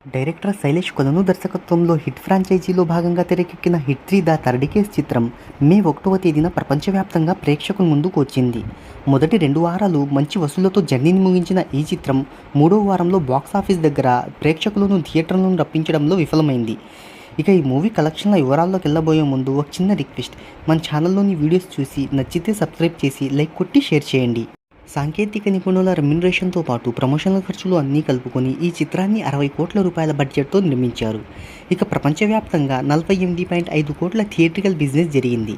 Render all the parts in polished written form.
Director Shailesh కొలను దర్శకత్వంలో hit ఫ్రాంచైజీలో భాగంగా తెరకెక్కిన హిట్ 3 ద థర్డ్ కేస్ చిత్రం మే 1వ తేదీన ప్రపంచవ్యాప్తంగా ప్రేక్షకుల ముందుకు వచ్చింది. మొదటి 2 వారాలు మంచి వసూళ్లతో జర్నీని ముగించిన ఈ చిత్రం 3వ వారంలో బాక్సాఫీస్ దగ్గర ప్రేక్షకులను థియేటర్లను రప్పించడంలో విఫలమైంది. ఇక ఈ మూవీ కలెక్షన్ల వివరాల్లోకి వెళ్ళబోయే ముందు ఒక చిన్న రిక్వెస్ట్, మన ఛానల్లోని వీడియోస్ చూసి నచ్చితే సబ్స్క్రైబ్ చేసి లైక్ కొట్టి షేర్ చేయండి. సాంకేతిక నిపుణుల రెమ్యునరేషన్తో పాటు ప్రమోషనల్ ఖర్చులు అన్నీ కలుపుకొని ఈ చిత్రాన్ని 60 కోట్ల రూపాయల బడ్జెట్తో నిర్మించారు. ఇక ప్రపంచవ్యాప్తంగా 48.5 కోట్ల థియేట్రికల్ బిజినెస్ జరిగింది.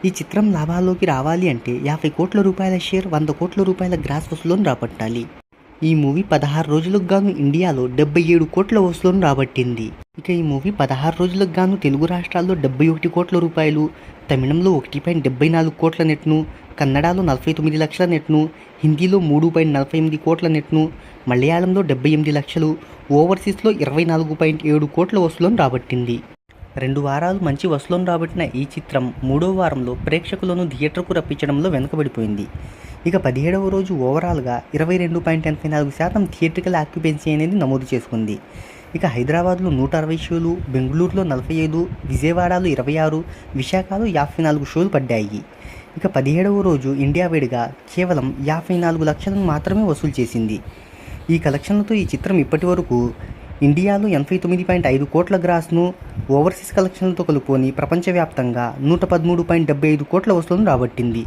ఈ చిత్రం లాభాల్లోకి రావాలి అంటే 50 కోట్ల రూపాయల షేర్, 100 కోట్ల రూపాయల గ్రాస్ వసూలును రాబట్టాలి. ఈ మూవీ 16 రోజులకు గాను ఇండియాలో 77 కోట్ల వసూలును రాబట్టింది. ఇక ఈ మూవీ 16 రోజులకు గాను తెలుగు రాష్ట్రాల్లో 71 కోట్ల రూపాయలు, తమిళంలో 1.74 కోట్ల నెట్ను, కన్నడలో 49 లక్షల నెట్ను, హిందీలో 3.48 కోట్ల నెట్ను, మలయాళంలో 78 లక్షలు, ఓవర్సీస్లో 24.7 కోట్ల వసూలును రాబట్టింది. 2 వారాలు మంచి వసూలును రాబట్టిన ఈ చిత్రం 3వ వారంలో ప్రేక్షకులను థియేటర్కు రప్పించడంలో వెనుకబడిపోయింది. ఇక 17వ రోజు ఓవరాల్గా 22.84% థియేట్రికల్ ఆక్యుపెన్సీ అనేది నమోదు చేసుకుంది. ఇక హైదరాబాద్లో 160 షోలు, బెంగళూరులో 45, విజయవాడలో 26, విశాఖలో 54 షోలు పడ్డాయి. ఇక 17వ రోజు ఇండియా వైడ్గా కేవలం 54 లక్షలను మాత్రమే వసూలు చేసింది. ఈ కలెక్షన్లతో ఈ చిత్రం ఇప్పటి వరకు ఇండియాలో 89.5 కోట్ల గ్రాస్ను, ఓవర్సీస్ కలెక్షన్లతో కలుపుకొని ప్రపంచవ్యాప్తంగా 113.75 కోట్ల వసూలును రాబట్టింది.